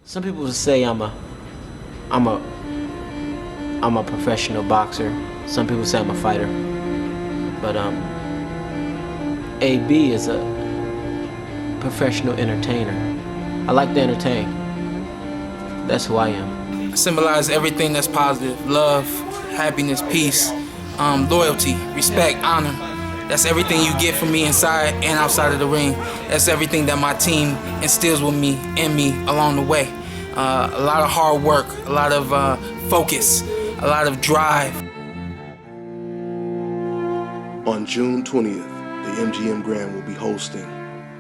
Some people would say I'm a professional boxer. Some people say I'm a fighter. But AB is a professional entertainer. I like to entertain. That's who I am. I symbolize everything that's positive: love, happiness, peace, loyalty, respect, honor. That's everything you get from me inside and outside of the ring. That's everything that my team instills with me, in me, along the way. A lot of hard work, a lot of focus, a lot of drive. On June 20th, the MGM Grand will be hosting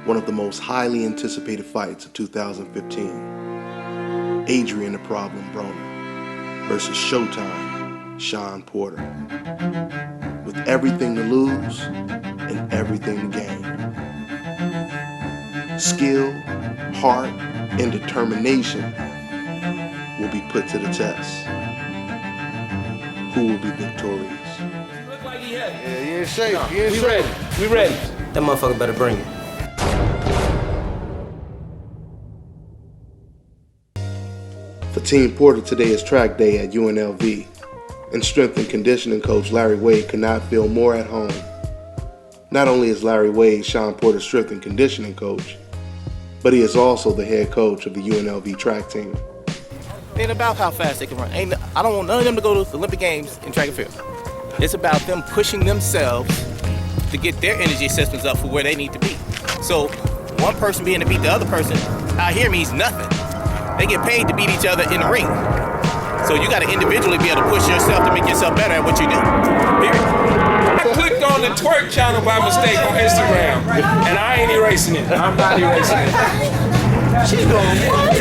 one of the most highly anticipated fights of 2015. Adrian the Problem Broner versus Showtime Shawn Porter. With everything to lose and everything to gain. Skill, heart, and determination will be put to the test. Who will be victorious? Yeah, you ain't safe. You ain't safe. We ready. That motherfucker better bring it. For Team Porter, today is track day at UNLV, and strength and conditioning coach Larry Wade could not feel more at home. Not only is Larry Wade Shawn Porter's strength and conditioning coach, but he is also the head coach of the UNLV track team. It ain't about how fast they can run. I don't want none of them to go to the Olympic Games in track and field. It's about them pushing themselves to get their energy systems up for where they need to be. So one person being to beat the other person out here means nothing. They get paid to beat each other in the ring. So you got to individually be able to push yourself to make yourself better at what you do. Period. I clicked on the twerk channel by mistake on Instagram, and I ain't erasing it. I'm not erasing it. She's going, what?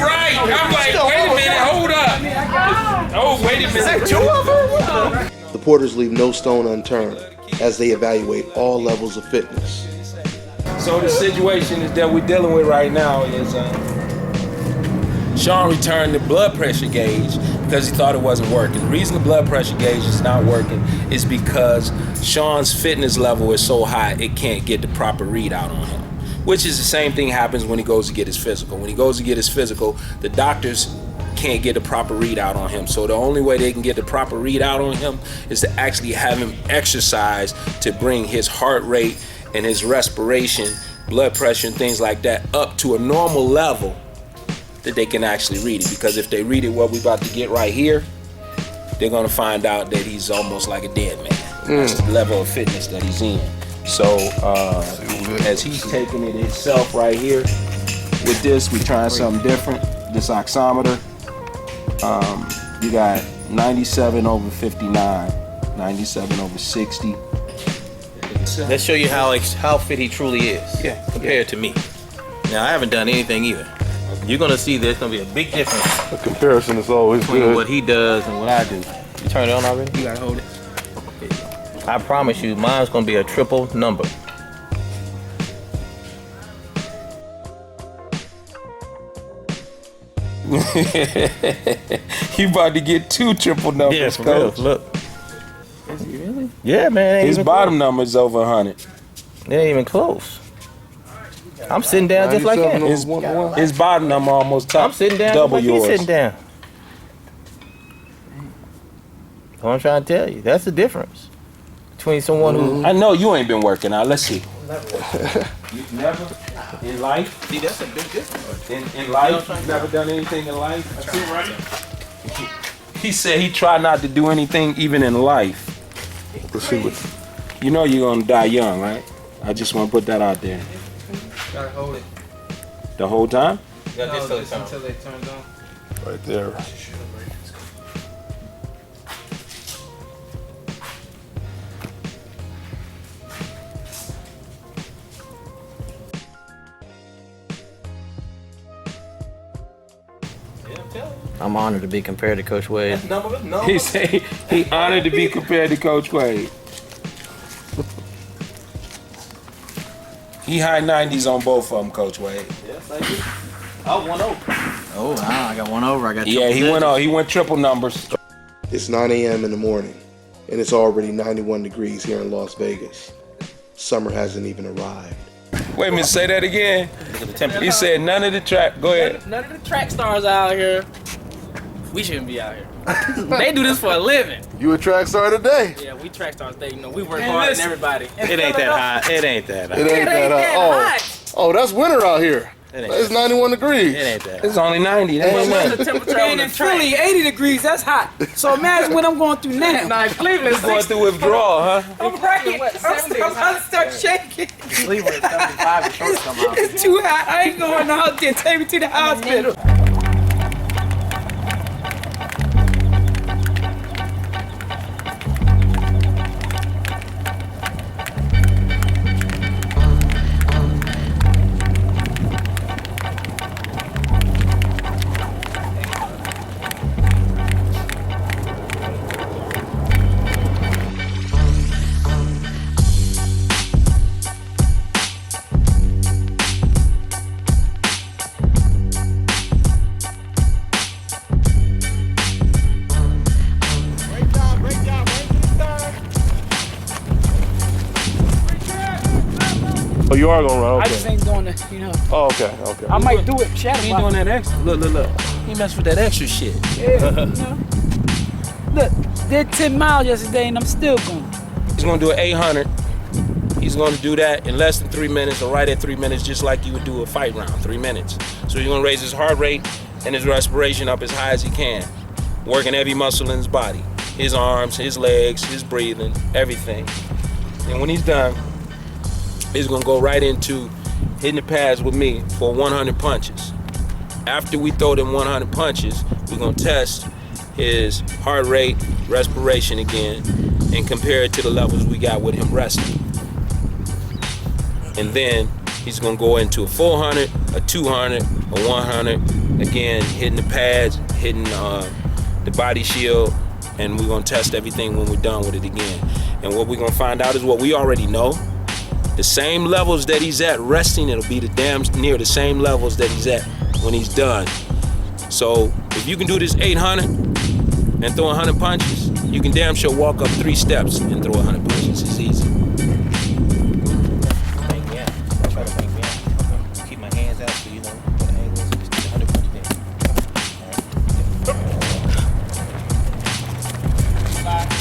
Right. I'm like, wait a minute, hold up. Oh, wait a minute. Is that two of them? The Porters leave no stone unturned as they evaluate all levels of fitness. So the situation is that we're dealing with right now is Shawn returned the blood pressure gauge because he thought it wasn't working. The reason the blood pressure gauge is not working is because Shawn's fitness level is so high it can't get the proper readout on him, which is the same thing happens when he goes to get his physical. When he goes to get his physical, the doctors can't get a proper readout on him. So the only way they can get the proper readout on him is to actually have him exercise to bring his heart rate and his respiration, blood pressure and things like that up to a normal level that they can actually read it. Because if they read it what we're about to get right here, they're gonna find out that he's almost like a dead man. That's the level of fitness that he's in. So as he's taking it himself right here, with this, we're trying something different. This oximeter, you got 97 over 59, 97 over 60. Let's show you how fit he truly is compared to me. Now, I haven't done anything either. You're going to see there's going to be a big difference. A comparison is always between good. what he does and what I do. You turned it on already? You gotta hold it. I promise you, mine's going to be a triple number. You about to get 2 triple numbers, Yeah, for real. coach. Look. Is he really? Yeah, man. His bottom number is over 100. It ain't even close. I'm sitting down just like him. His bottom number almost top. I'm sitting down double just like yours. he's sitting down. That's what I'm trying to tell you. That's the difference between someone who... I know you ain't been working out. Let's see. You've never in life? See, that's a big difference. In life, you've never done anything in life? That's it, right? He said he tried not to do anything even in life. Let's see what. You know you're gonna die young, right? I just want to put that out there. Gotta hold it. The whole time? Until they turned on. Right there. I'm honored to be compared to Coach Wade. He said he honored to be compared to Coach Wade. He high 90s on both of them, Coach Wade. Yes, I do. I won over. Oh, wow, I got one over. I got Yeah, he went triple numbers. It's 9 a.m. in the morning, and it's already 91 degrees here in Las Vegas. Summer hasn't even arrived. Wait a minute, say that again. Look at the temperature. He said none of the track. Go ahead. None of the track stars out here. We shouldn't be out here. They do this for a living. You a track star today? Yeah, we track stars. They, we work hard and everybody. It ain't that hot. It ain't that hot. It ain't that hot. Oh, that's winter out here. It's 91 degrees. It ain't that hot. It's only 90. That ain't nothing. The temperature on the track. 80 degrees, that's hot. So imagine what I'm going through now. Nah, Cleveland's Going through withdrawal, huh? I'm right. I'm about to start shaking. Cleveland 75 the shorts come out. It's too hot. I ain't going out there. Take me to the hospital. Oh, you are gonna run? I Okay. just ain't doing the, Oh, okay. I might do it. Shadow He ain't doing that extra. Look. He messed with that extra shit. Look, did 10 miles yesterday and I'm still going. He's gonna do an 800. He's gonna do that in less than 3 minutes, or right at 3 minutes, just like you would do a fight round, 3 minutes. So he's gonna raise his heart rate and his respiration up as high as he can, working every muscle in his body, his arms, his legs, his breathing, everything. And when he's done, he's gonna go right into hitting the pads with me for 100 punches. After we throw them 100 punches, we're gonna test his heart rate, respiration again, and compare it to the levels we got with him resting. And then he's gonna go into a 400, a 200, a 100, again, hitting the pads, hitting the body shield, and we're gonna test everything when we're done with it again. And what we're gonna find out is what we already know. The same levels that he's at resting, it'll be the damn near the same levels that he's at when he's done. So if you can do this 800 and throw 100 punches, you can damn sure walk up 3 steps and throw 100 punches. It's easy. Try to make me out. Keep my hands out so you know what the angle is. Just do 100 punches in. Relax.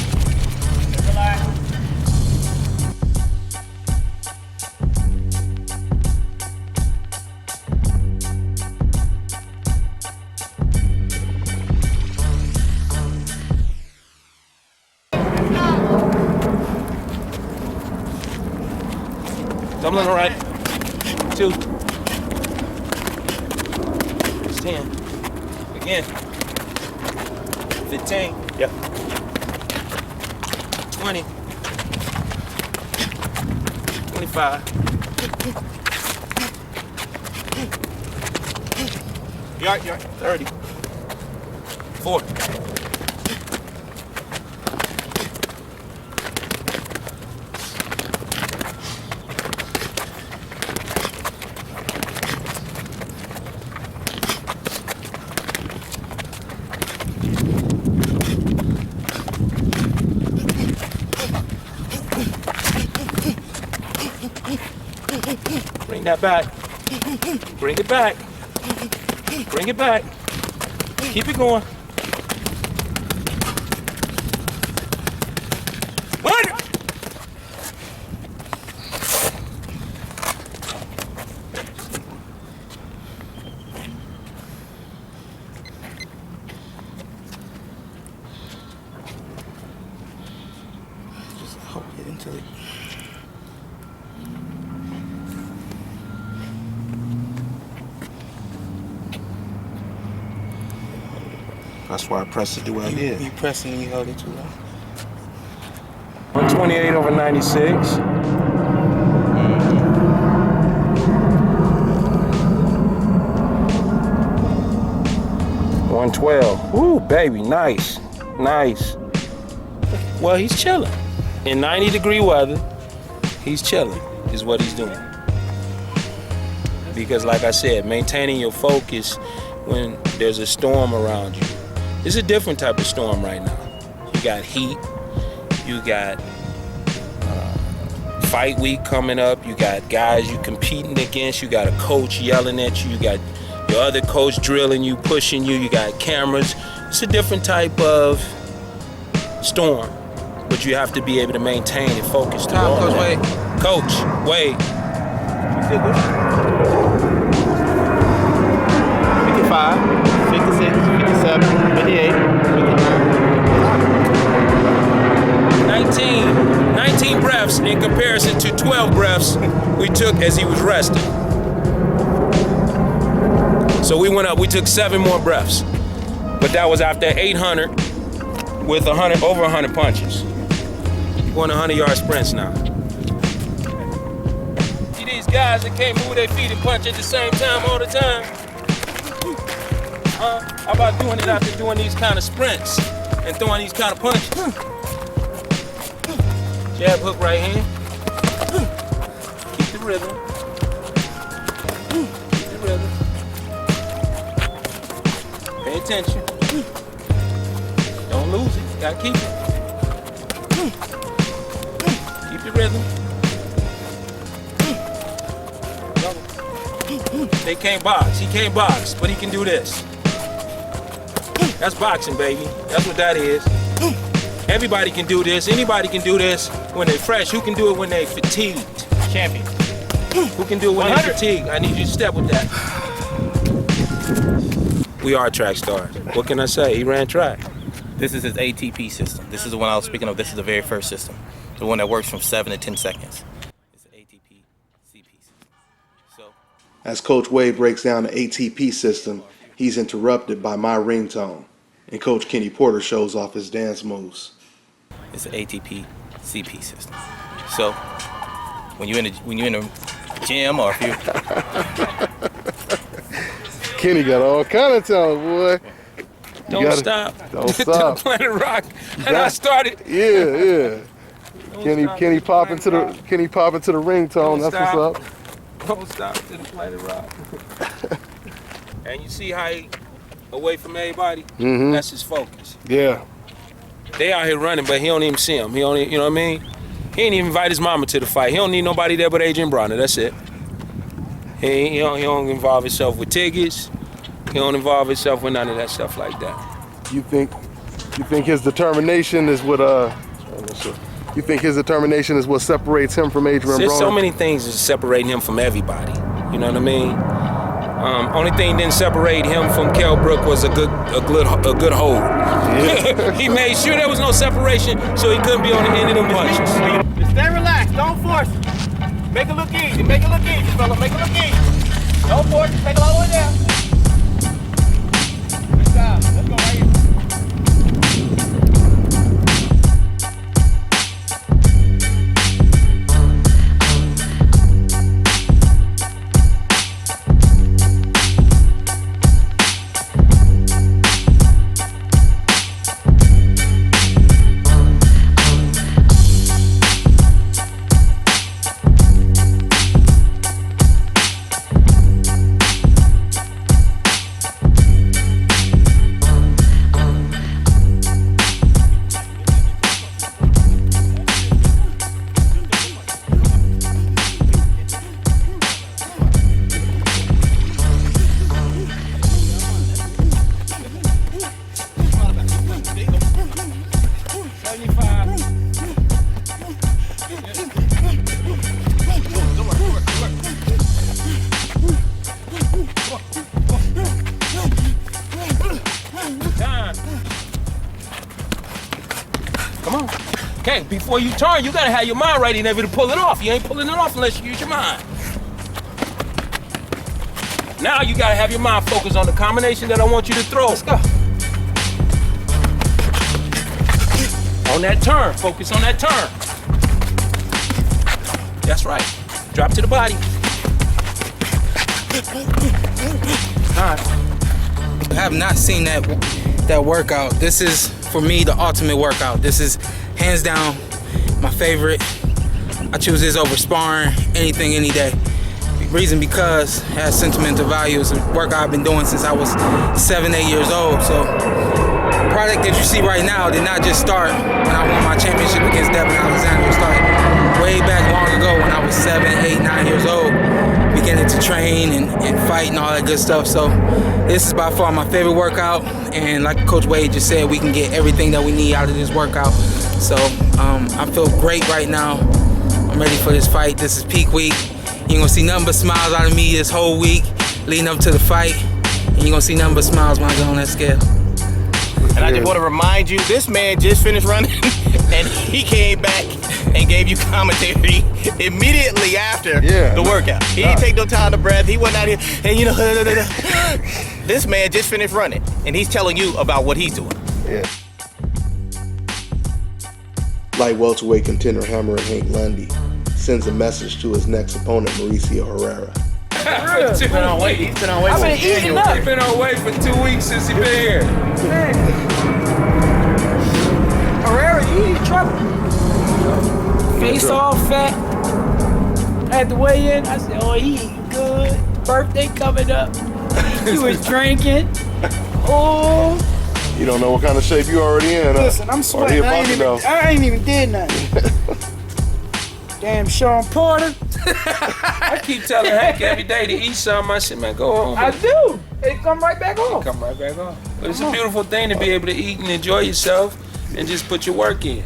Tumbling right. 2. It's 10. Again. 15. Yep. 20. 25. You're right. 30. 40. Bring that back. Bring it back. Bring it back. Keep it going. 100. Just hope get into it. That's why I pressed it the way I did. You pressing and you hold it too long. 128 over 96. 112. Ooh, baby, nice. Nice. Well, he's chilling. In 90-degree weather, he's chilling, is what he's doing. Because like I said, maintaining your focus when there's a storm around you. It's a different type of storm right now. You got heat, you got fight week coming up. You got guys you competing against. You got a coach yelling at you. You got your other coach drilling you, pushing you. You got cameras. It's a different type of storm, but you have to be able to maintain and focus. Time, Coach Wade. Coach Wade. 55, 56, 57, 58, 59. 19 breaths in comparison to 12 breaths we took as he was resting. So we went up, we took 7 more breaths. But that was after 800 with over 100 punches. Going 100-yard sprints now. See these guys that can't move their feet and punch at the same time all the time? How about doing it after doing these kind of sprints and throwing these kind of punches? Jab, hook, right hand. Keep the rhythm. Keep the rhythm. Pay attention. Don't lose it. Gotta keep it. Keep the rhythm. They can't box. He can't box, but he can do this. That's boxing, baby. That's what that is. Everybody can do this. Anybody can do this when they're fresh. Who can do it when they're fatigued? Champion. Who can do it when they're fatigued? I need you to step with that. We are track stars. What can I say? He ran track. This is his ATP system. This is the one I was speaking of. This is the very first system. The one that works from 7 to 10 seconds. It's the ATP CP system. So, As Coach Wade breaks down the ATP system, he's interrupted by my ringtone, and Coach Kenny Porter shows off his dance moves. it's the ATP CP system. So when you're in the gym or if you Kenny got all kind of talent, boy. Don't stop. Don't stop. Planet Rock. And I started. Yeah. Kenny pop into the ringtone. That's stop. what's up. Don't stop to the Planet Rock. And you see how he away from everybody? Mm-hmm. That's his focus. Yeah. They out here running, but he don't even see them. He don't, you know what I mean? He ain't even invite his mama to the fight. He don't need nobody there but Adrian Broner. That's it. He don't involve himself with tickets. He don't involve himself with none of that stuff like that. You think his determination is what you think his determination is what separates him from Adrian There's Broner? so many things that's separating him from everybody. You know what I mean? Only thing didn't separate him from Kell Brook was a good hold. Yeah. He made sure there was no separation, so he couldn't be on the end of them punches. just stay relaxed, don't force it. Make it look easy, fella, make it look easy. Don't force it, take it all the way down. Good job, let's go right here. Okay, before you turn, you gotta have your mind right and able to pull it off. You ain't pulling it off unless you use your mind. Now you gotta have your mind focused on the combination that I want you to throw. Let's go. On that turn, focus on that turn. That's right. Drop to the body. I have not seen that workout. This is, for me, the ultimate workout. This is hands down my favorite. I choose this over sparring, anything, any day. Reason because it has sentimental value. It's a workout I've been doing since I was 7, 8 years old. So the product that you see right now did not just start when I won my championship against Devin Alexander. It started way back long ago when I was 7, 8, 9 years old, beginning to train and fight and all that good stuff. So this is by far my favorite workout. And like Coach Wade just said, we can get everything that we need out of this workout. So I feel great right now. I'm ready for this fight. This is peak week. You're gonna see nothing but smiles out of me this whole week leading up to the fight. And you're gonna see nothing but smiles when I get on that scale. And I just want to remind you, this man just finished running and he came back and gave you commentary immediately after the workout. He didn't take no time to breath. He wasn't out here and this man just finished running and he's telling you about what he's doing. Yeah. Light welterweight contender Hammer and Hank Lundy sends a message to his next opponent, Mauricio Herrera. He's been on weight. I've been eating up. He's been on weight for 2 weeks since he been here. Man. Herrera, you eat trouble. Face all fat. I had to weigh in. I said, oh, he eating good. Birthday coming up. He was drinking. Oh. You don't know what kind of shape you already in. Listen, I'm sweating. I ain't even did nothing. Damn Sean Porter. I keep telling Hank every day to eat something. I said, man, go home. I do. It come right back on. Come right back on. But it's a beautiful thing to be able to eat and enjoy yourself and just put your work in.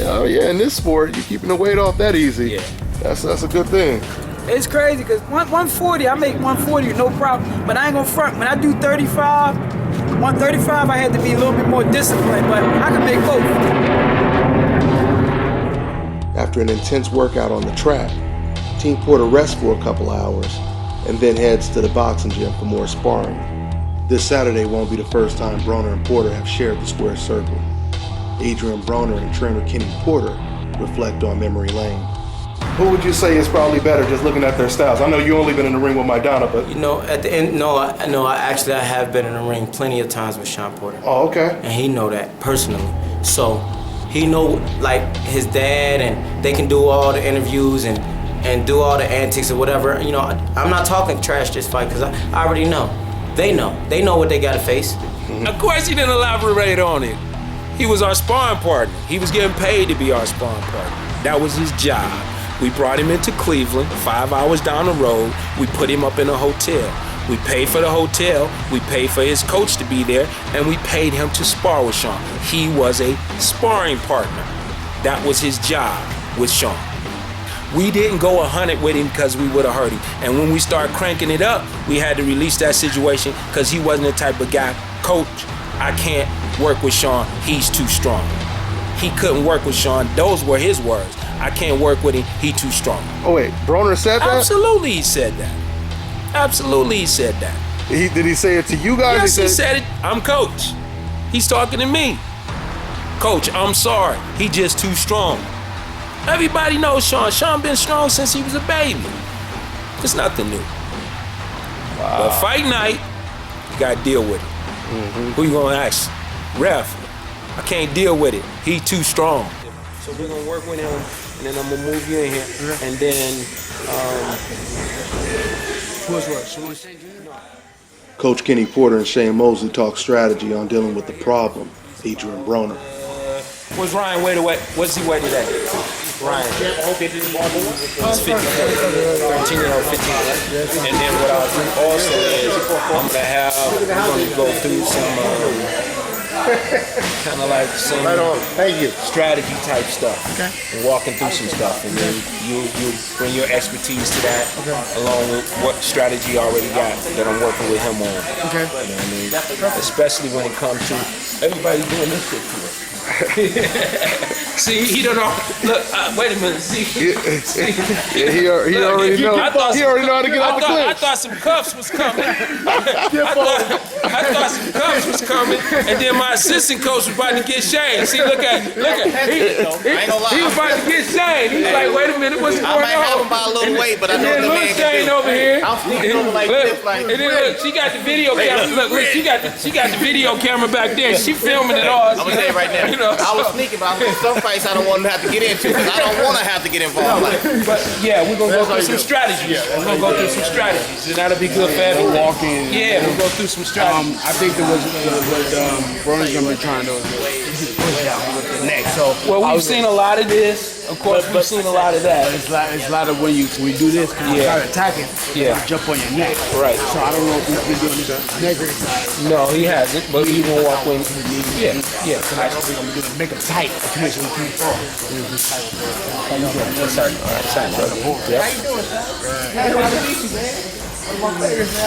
Oh yeah, in this sport, you're keeping the weight off that easy. Yeah. That's a good thing. It's crazy because 140, I make 140 with no problem. But I ain't gonna front. When I do 35, 135, I had to be a little bit more disciplined, but I can make both. After an intense workout on the track, Team Porter rests for a couple hours and then heads to the boxing gym for more sparring. This Saturday won't be the first time Broner and Porter have shared the square circle. Adrian Broner and trainer Kenny Porter reflect on memory lane. Who would you say is probably better just looking at their styles? I know you only been in the ring with Maidana, but... You know, at the end, I have been in the ring plenty of times with Sean Porter. Oh, okay. And he know that personally. So he know like his dad and they can do all the interviews and do all the antics or whatever. You know, I'm not talking trash this fight because I already know. They know what they got to face. Of course he didn't elaborate on it. He was our sparring partner. He was getting paid to be our sparring partner. That was his job. We brought him into Cleveland, 5 hours down the road. We put him up in a hotel. We paid for the hotel, we paid for his coach to be there, and we paid him to spar with Sean. He was a sparring partner. That was his job with Sean. We didn't go 100 with him because we would have hurt him. And when we started cranking it up, we had to release that situation because he wasn't the type of guy, coach, I can't work with Sean, he's too strong. He couldn't work with Sean, those were his words. I can't work with him, he too strong. Oh wait, Broner said that? Absolutely he said that. Absolutely he said that. Did he say it to you guys? Yes, he said it. I'm coach. He's talking to me. Coach, I'm sorry. He just too strong. Everybody knows Sean. Sean been strong since he was a baby. It's nothing new. Wow. But fight night, you gotta deal with it. Mm-hmm. Who you gonna ask? Ref. I can't deal with it. He too strong. So we're gonna work with him, and then I'm gonna move you in here, and then Coach Kenny Porter and Shane Mosley talk strategy on dealing with the problem, Adrian Broner. What's Ryan weigh today? What's he weigh today? Ryan. He's 50. 13-year-old, 15. And then what I'll do also is we're gonna go through some kind of like some strategy type stuff. Okay. And walking through some stuff, and then you bring your expertise to that, along with what strategy you already got that I'm working with him on. Okay. You know what I mean? Especially when it comes to everybody doing this shit to us. See, he don't know. Look, wait a minute. See, he already know. He already know how to get out the clinch. I thought some cuffs was coming. I thought some cuffs was coming, and then my assistant coach was about to get shamed. See, look at. He was about to get shamed. He's like, wait a minute, what's going on? I might have him by a little weight, but I know the man can do. Over here. I'm sneaking over like this, like. And then look, she got the video camera. Look, she got the video camera back there. She filming it all. I'm gonna tell you right now. I was sneaking, but some fights I don't want to have to get into because I don't want to have to get involved. But yeah, we're gonna go through some strategies. We're gonna go through some strategies, and that'll be good for everything. Yeah, we'll go through some strategies. I think that what Broner's gonna be trying to push out with the neck. So well, we've seen a lot of this. Of course, we've seen a lot of that. It's a lot of when you do this, when you start attacking, Yeah. you jump on your neck. Right. So I don't know if he's been doing this neck exercise. No, he hasn't, but he gonna walk with Yeah, yeah. Tonight, we're going to do it, make him tight. To make sure he can't fall. Yes, sir. All right, sign, brother. Yep. How you doing, son? Nice to meet you, man. One of my favorites, man.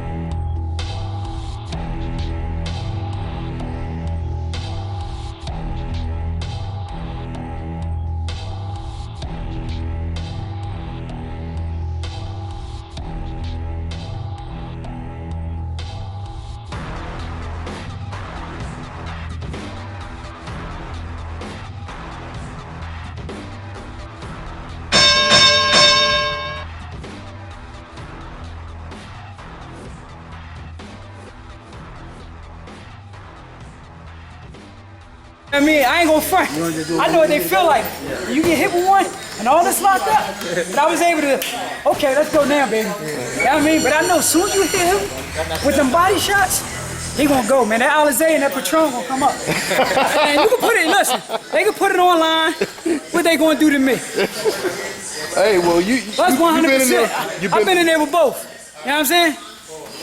I mean, I ain't gonna front. I know what they feel like. You get hit with one and all this locked up. But I was able to, okay, let's go now, baby. You know what I mean? But I know as soon as you hit him with them body shots, he gonna go, man. That Alizé and that Patron gonna come up. And you can put it, listen, they can put it online. What they gonna do to me? Hey, well, That's 100%. I've been in there with both. You know what I'm saying?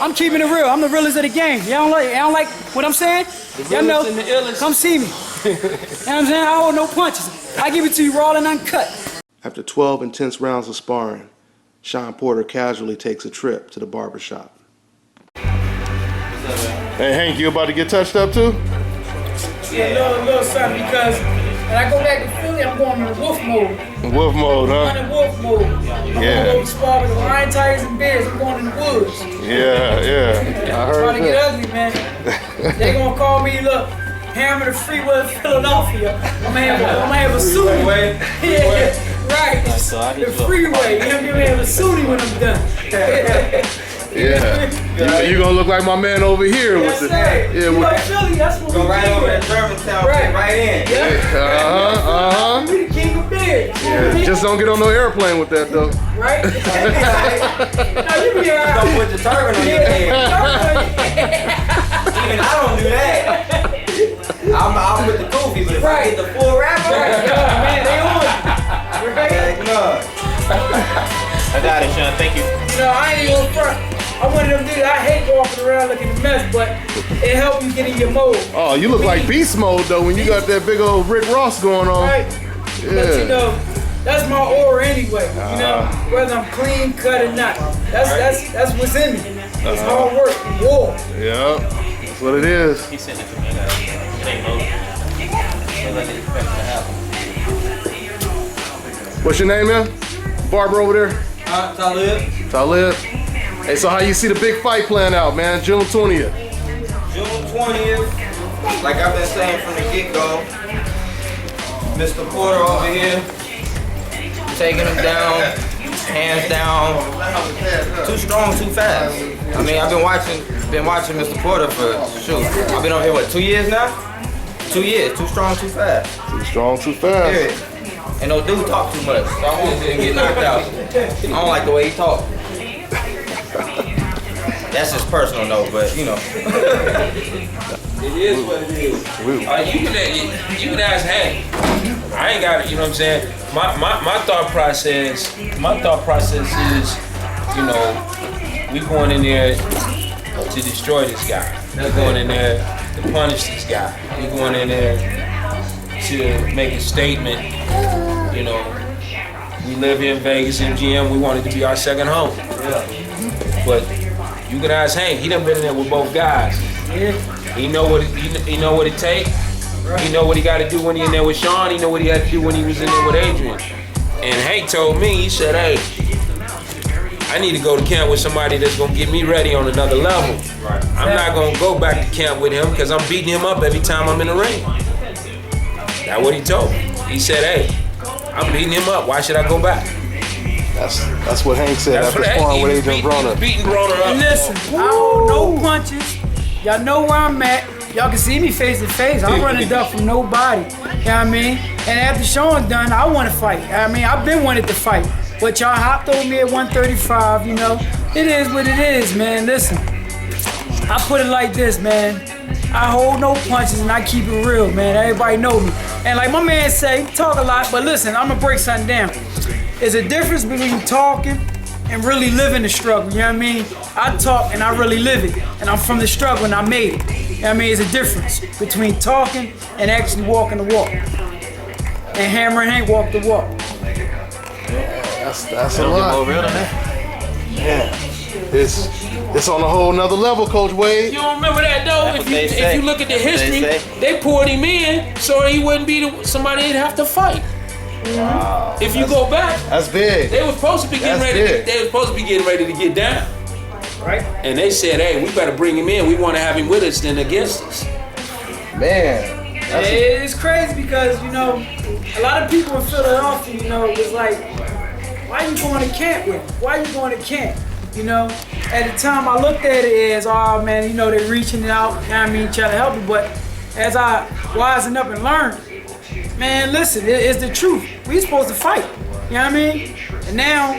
I'm keeping it real. I'm the realest of the game. Y'all don't like what I'm saying? Y'all know, come see me. You know what I'm saying? I hold no punches. I give it to you raw and uncut. After 12 intense rounds of sparring, Sean Porter casually takes a trip to the barbershop. Hey, Hank, you about to get touched up too? Yeah, little something, because when I go back to Philly, I'm going into wolf mode. Wolf mode, I'm huh? in wolf mode. I'm Yeah. going to spar with lion, tigers, and bears. I'm going in the woods. Yeah, yeah. I Trying heard to get that. ugly, man. They gonna call me, look, Hammer the Freeway of Philadelphia. I'm gonna have a Sunni. Yeah, right. The freeway. You know what I mean? I'm gonna have a Sunni when I'm done. Yeah. You gonna look like my man over here Yes, with sir. the You know Philly, that's what we Right do. over at Germantown, right in. Yeah. We the king of bears. You know what I mean? Just don't get on no airplane with that though. Right? No, you be alright. Don't put the turban on your head. Even I don't do that. I'm with the goofy, but if I get the full rapper, Man, they on you. Right? heck no. I got it, Sean. Thank you. You know, I ain't even front. I'm one of them dudes, I hate walking around looking a mess, but it helps you get in your mode. Oh, you look like beast mode though when you got that big old Rick Ross going on. Right? Yeah. But you know, that's my aura anyway. You know, whether I'm clean cut or not. That's what's in me. It's hard work and war. Yeah, that's what it is. He sent it to me. I got it. It ain't loaded. So let it expect to happen. What's your name, man? Barber over there? Talib. Talib. Hey, so how you see the big fight playing out, man? June 20th. June 20th, like I've been saying from the get-go, Mr. Porter over here, taking him down, hands down, too strong, too fast. I mean, I've been watching Mr. Porter for, shoot, I've been over here, what, 2 years now? 2 years, too strong, too fast. Too strong, too fast. Period. And no dude talk too much, so I want to get knocked out. I don't like the way he talk. That's just personal though, but you know. It is what it is. You can ask Hank. I ain't got it, you know what I'm saying? My thought process is, you know, we going in there to destroy this guy. We're going in there to punish this guy. We're going in there to make a statement, you know. We live here in Vegas, MGM, we want it to be our second home. But you can ask Hank, he done been in there with both guys. He know what it take. He know what he got to do when he in there with Sean. He know what he had to do when he was in there with Adrian. And Hank told me, he said, hey, I need to go to camp with somebody that's gonna get me ready on another level. I'm not gonna go back to camp with him because I'm beating him up every time I'm in the ring. That's what he told me. He said, hey, I'm beating him up. Why should I go back? That's what Hank said after sparring with Adrian Broner. Beating Broner up. And listen, I hold no punches. Y'all know where I'm at. Y'all can see me face to face. I'm running duck from nobody. You know what I mean? And after Sean's done, I want to fight. I mean, I've been wanting to fight. But y'all hopped over me at 135, you know. It is what it is, man. Listen, I put it like this, man. I hold no punches and I keep it real, man. Everybody know me. And like my man say, talk a lot, but listen, I'm gonna break something down. There's a difference between talking and really living the struggle, you know what I mean? I talk and I really live it. And I'm from the struggle and I made it. You know what I mean? There's a difference between talking and actually walking the walk. And Hammer and Hank walk the walk. That's a lot. More real than that. Yeah. It's on a whole nother level, Coach Wade. You don't remember that though? That's what they If say. you look at the That's what history, they they poured him in so he wouldn't be somebody they'd have to fight. Wow. If you go back, That's big. they were supposed to be getting That's ready. big. They were supposed to be getting ready to get down. Right? And they said, "Hey, we better bring him in. We want to have him with us than against us." Man. It's crazy because, you know, a lot of people in Philadelphia, you know, was like, why you going to camp with me? Why you going to camp? You know, at the time I looked at it as, oh man, you know, they're reaching out, you know what I mean, trying to help me. But as I wising up and learned, man, listen, it's the truth. We supposed to fight, you know what I mean? And now,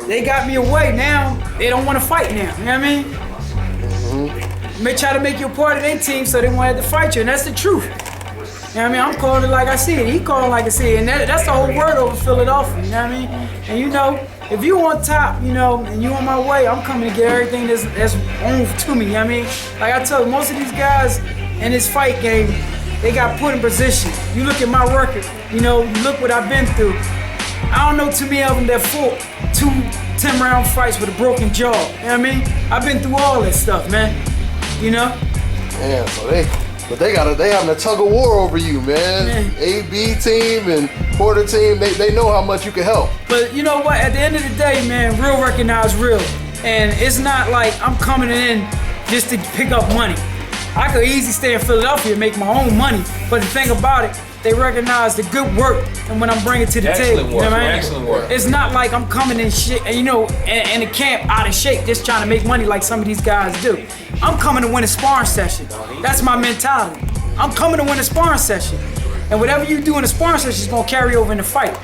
they got me away. Now, they don't want to fight now, you know what I mean? May try to make you a part of their team so they won't have to fight you, and that's the truth. You know what I mean? I'm calling it like I see it. He calling it like I see it. And that's the whole word over Philadelphia, you know what I mean? And you know, if you on top, you know, and you on my way, I'm coming to get everything that's on to me, you know what I mean? Like I told you, most of these guys in this fight game, they got put in position. You look at my record, you know, you look what I've been through. I don't know too many of them that fought 2 10-round fights with a broken jaw, you know what I mean? I've been through all that stuff, man, you know? Yeah, so they having a tug of war over you, man. AB team and Porter team, they know how much you can help. But you know what? At the end of the day, man, real recognize real. And it's not like I'm coming in just to pick up money. I could easily stay in Philadelphia and make my own money. But the thing about it, they recognize the good work and when I'm bringing to the table. Excellent You know work, what I mean? excellent work. It's not like I'm coming in shit, and you know, in the camp out of shape, just trying to make money like some of these guys do. I'm coming to win a sparring session. That's my mentality. I'm coming to win a sparring session. And whatever you do in a sparring session is gonna carry over in the fight.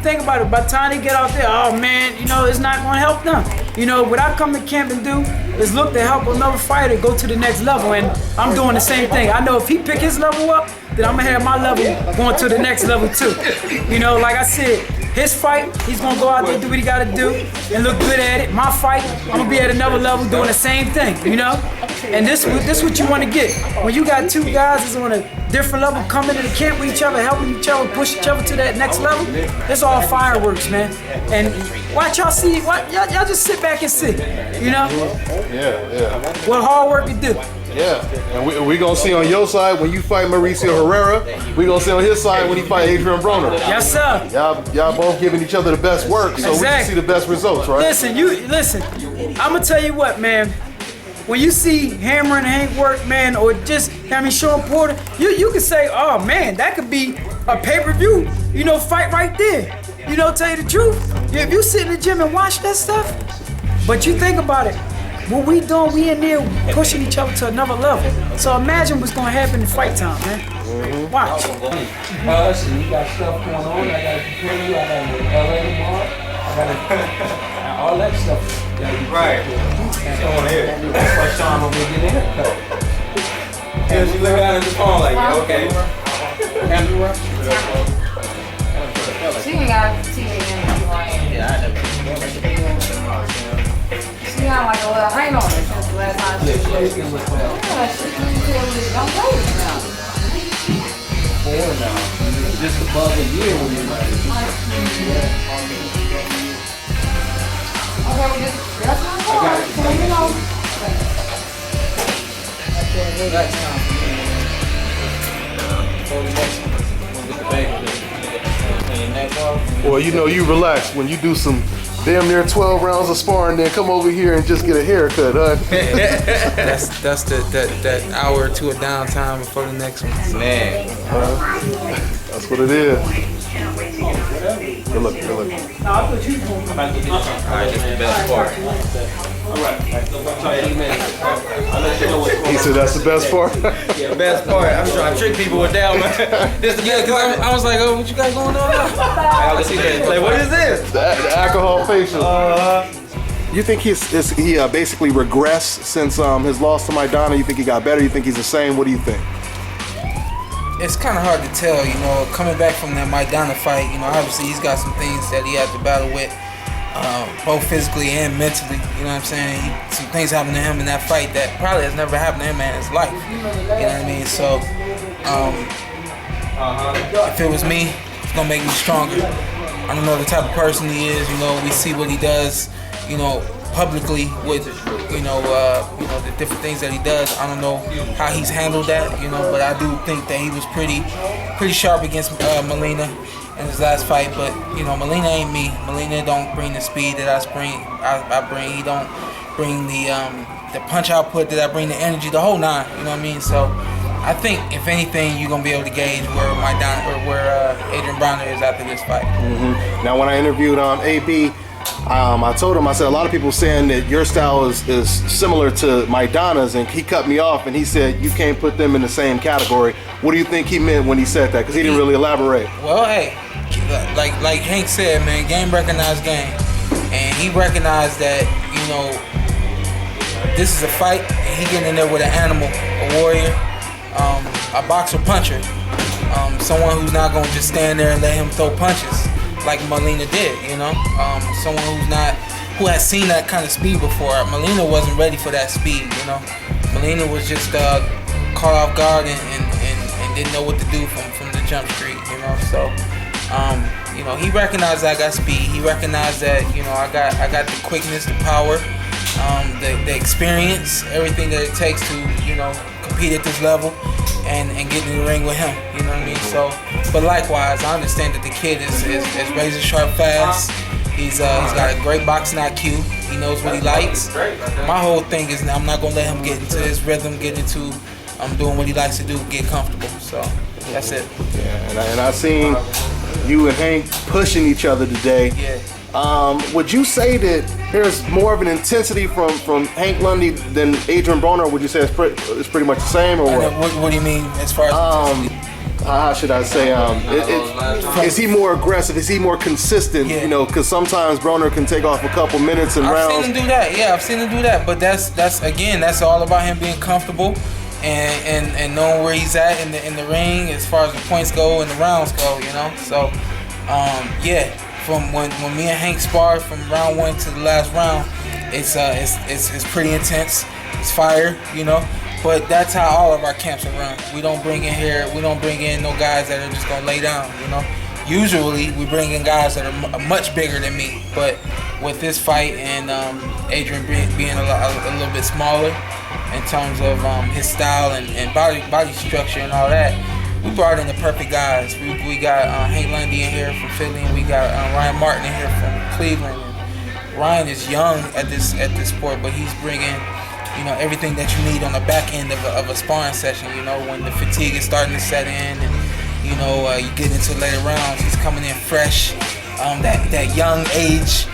Think about it, by the time they get out there, oh man, you know, it's not gonna help them. You know, what I come to camp and do is look to help another fighter go to the next level, and I'm doing the same thing. I know if he pick his level up, then I'm gonna have my level going to the next level too. You know, like I said, his fight, he's gonna go out there, do what he gotta do, and look good at it. My fight, I'm gonna be at another level doing the same thing, you know? And this what you wanna get. When you got 2 guys that's on a different level coming to the camp with each other, helping each other, push each other to that next level, it's all fireworks, man. And watch y'all see, y'all just sit back and see, you know? Yeah. What hard work can do. Yeah, and we gonna see on your side when you fight Mauricio Herrera. We gonna see on his side when he fight Adrian Broner. Yes, sir. Y'all both giving each other the best work, so we can see the best results, right? Listen. I'm gonna tell you what, man. When you see Hammer and Hank work, man, or just Sean Porter, you can say, oh man, that could be a pay-per-view, you know, fight right there. You know, tell you the truth. If you sit in the gym and watch that stuff, but you think about it. What we doing, we in there pushing each other to another level. So imagine what's gonna happen in fight time, man. Watch. So you got stuff going on. I gotta prepare you. I gotta go to LA tomorrow. I gotta all that stuff. Right. Come on here. First time I'm gonna get in here. And she look out at the phone like, okay. She ain't got TV in Yeah, I never. She got like a little hang on her since the last time she was. Yeah, she don't go now. 4 now. Just above a year when you're like. Okay, we just, that's not hard. So, you know. Well, you know, you relax when you do some damn near 12 rounds of sparring, then come over here and just get a haircut, huh? That's that hour or 2 of downtime before the next one. Man. That's what it is. Good luck. Alright, that's the best part. He said that's the best part. Yeah, best part. I'm trying to trick people with that one. This the best part. I was like, oh, what you got going on now? Like, what is this? The alcohol facial. You think he basically regressed since his loss to Maidana? You think he got better? You think he's the same? What do you think? It's kind of hard to tell, you know, coming back from that Maidana fight, you know, obviously he's got some things that he had to battle with, both physically and mentally, you know what I'm saying? Some things happened to him in that fight that probably has never happened to him in his life, you know what I mean? So, if it was me, it's gonna make me stronger. I don't know the type of person he is, you know, we see what he does, you know, publicly with, you know, the different things that he does. I don't know how he's handled that, you know, but I do think that he was pretty sharp against Molina in his last fight. But you know, Molina ain't me. Molina don't bring the speed that I bring. He don't bring the punch output that I bring, the energy, the whole nine. You know what I mean? So I think if anything, you're gonna be able to gauge where Adrian Broner is after this fight. Mm-hmm. Now, when I interviewed AB. I told him, I said, a lot of people saying that your style is similar to Maidana's, and he cut me off and he said, you can't put them in the same category. What do you think he meant when he said that? Because he didn't really elaborate. Well, hey, like Hank said, man, game recognized game. And he recognized that, you know, this is a fight, and he getting in there with an animal, a warrior, a boxer puncher, someone who's not going to just stand there and let him throw punches like Molina did, you know, someone who has seen that kind of speed before. Molina wasn't ready for that speed, you know. Molina was just caught off guard and didn't know what to do from the jump street, you know. So, you know, he recognized I got speed. He recognized that, you know, I got the quickness, the power, the experience, everything that it takes to, you know, compete at this level and get in the ring with him, you know what I mean? So, but likewise, I understand that the kid is razor sharp fast. He's got a great boxing IQ. He knows what he likes. My whole thing is I'm not gonna let him get into his rhythm, get into doing what he likes to do, get comfortable. So that's it. Yeah, and I seen you and Hank pushing each other today. Yeah. Would you say that there's more of an intensity from Hank Lundy than Adrian Broner, or would you say it's pretty much the same, or what? What do you mean as far as intensity? How should I say? Is he more aggressive? Is he more consistent? Yeah. You know, because sometimes Broner can take off a couple minutes and rounds. I've seen him do that. Yeah, I've seen him do that. But that's all about him being comfortable and knowing where he's at in the ring as far as the points go and the rounds go. You know, so yeah. From when me and Hank sparred from round 1 to the last round, it's pretty intense. It's fire, you know. But that's how all of our camps are run. We don't bring in no guys that are just gonna lay down, you know. Usually we bring in guys that are much bigger than me. But with this fight and Adrian being a little bit smaller in terms of his style and body structure and all that, we brought in the perfect guys. We got Hank Lundy in here from Philly, and we got Ryan Martin in here from Cleveland. And Ryan is young at this sport, but he's bringing, you know, everything that you need on the back end of a sparring session. You know, when the fatigue is starting to set in, and you know you get into later rounds, he's coming in fresh, that young age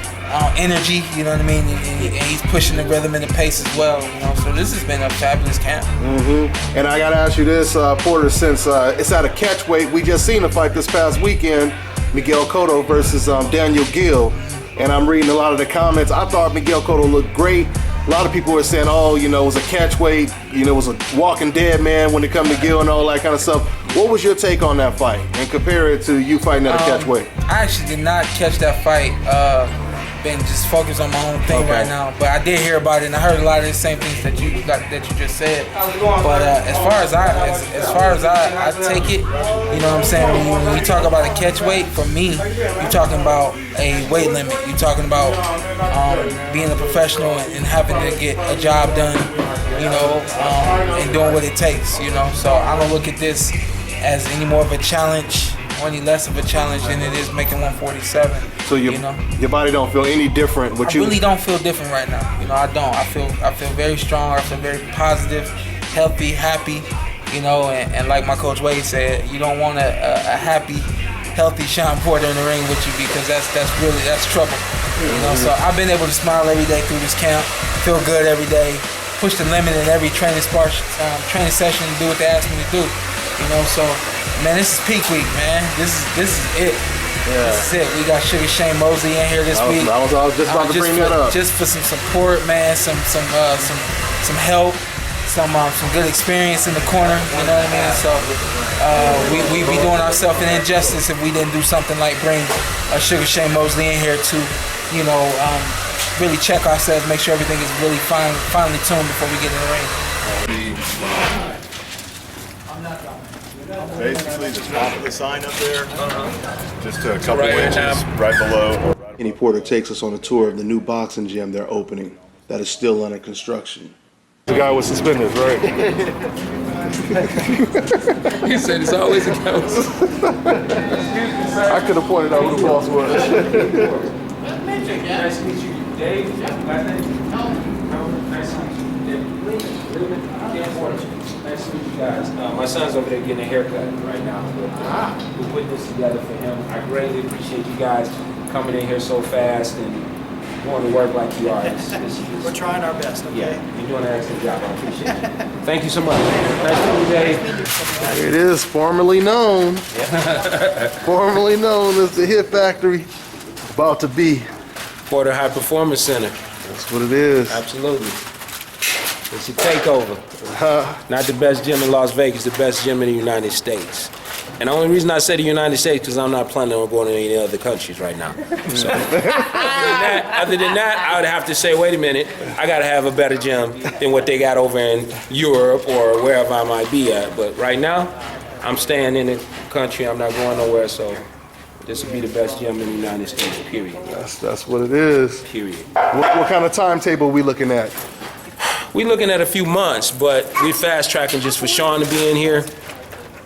energy. You know what I mean? And he's pushing the rhythm and the pace as well. You know, so this has been a fabulous camp. Mm-hmm. And I gotta ask you this, Porter, since it's at a catch weight, we just seen a fight this past weekend, Miguel Cotto versus Daniel Gill, and I'm reading a lot of the comments. I thought Miguel Cotto looked great. A lot of people were saying, oh, you know, it was a catch weight, you know, it was a walking dead man when it comes to Gill and all that kind of stuff. What was your take on that fight and compare it to you fighting at a catch weight? I actually did not catch that fight. Been just focused on my own thing right now, but I did hear about it and I heard a lot of the same things that you just said. But as far as I take it, you know what I'm saying, when you talk about a catch weight, for me, you're talking about a weight limit. You're talking about being a professional and having to get a job done, you know, and doing what it takes, you know. So I don't look at this as any more of a challenge or any less of a challenge than it is making 147. So your body don't feel any different with you? I really don't feel different right now. You know, I don't. I feel very strong. I feel very positive, healthy, happy. You know, and like my coach Wade said, you don't want a happy, healthy Sean Porter in the ring with you, because that's trouble. You know, so I've been able to smile every day through this camp, feel good every day, push the limit in every training session, do what they ask me to do. You know, so man, this is peak week, man. This is it. This is it. We got Sugar Shane Mosley in here this week. I was just about to bring that up. Just for some support, man. Some help. Some good experience in the corner. You know what I mean? So we'd be doing ourselves an injustice if we didn't do something like bring Sugar Shane Mosley in here to, really check ourselves, make sure everything is really finely tuned before we get in the ring. Basically, just off of the sign up there, just a couple inches right below. Kenny Porter takes us on a tour of the new boxing gym they're opening that is still under construction. The guy with suspenders, right? He said it's always a ghost. I could have pointed out who the boss was. Nice to meet you, Dave. Last name? Nice to meet you, Dave. Nice to meet you guys. My son's over there getting a haircut right now. We're putting this together for him. I greatly appreciate you guys coming in here so fast and wanting to work like you are. We're trying our best, okay? Yeah, you're doing an excellent job. I appreciate you. Thank you so much. Nice to meet you, Dave. Here it is, formerly known. Formerly known as the Hit Factory. About to be. Porter High Performance Center. That's what it is. Absolutely. It's a takeover. Not the best gym in Las Vegas, the best gym in the United States. And the only reason I say the United States because I'm not planning on going to any other countries right now. So, other than that, I would have to say, wait a minute, I got to have a better gym than what they got over in Europe or wherever I might be at. But right now, I'm staying in the country. I'm not going nowhere. So this will be the best gym in the United States, period. That's what it is. Period. What kind of timetable are we looking at? We're looking at a few months, but we're fast tracking just for Sean to be in here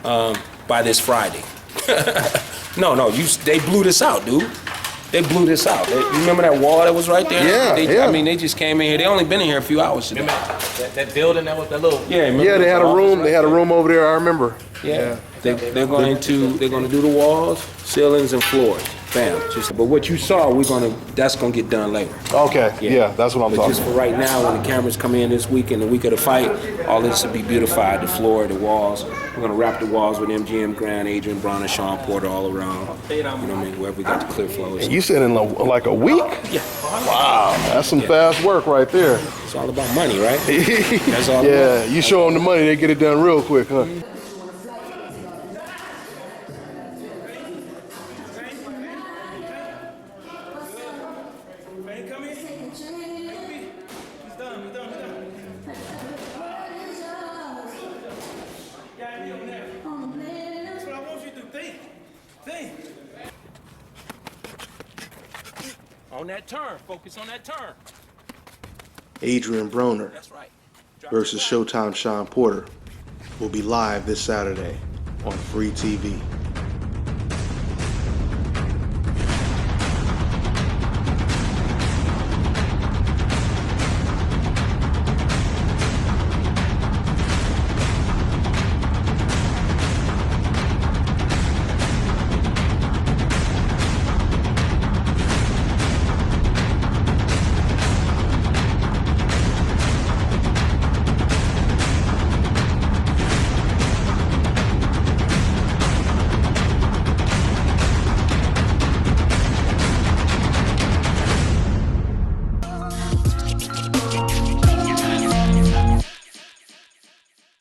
by this Friday. They blew this out, dude. They blew this out. You remember that wall that was right there? Yeah. I mean, they just came in here. They only been in here a few hours today. That building that was that little. Yeah, They had a room. They had a room over there. I remember. Yeah. They're going to do the walls, ceilings, and floors. Bam. But what you saw, that's gonna get done later. Okay. Yeah, that's what I'm talking Just about. for right now, when the cameras come in this week and the week of the fight, all this will be beautified. The floor, the walls. We're gonna wrap the walls with MGM Grand, Adrian Broner, Sean Porter all around. You know what I mean? Wherever we got the clear flows. And you said in like a week? Yeah. Wow, that's some fast work right there. It's all about money, right? That's all. Yeah, you show them the money, they get it done real quick, huh? On that turn, focus on that turn. Adrian Broner That's right. versus Showtime Sean Porter will be live this Saturday on Free TV.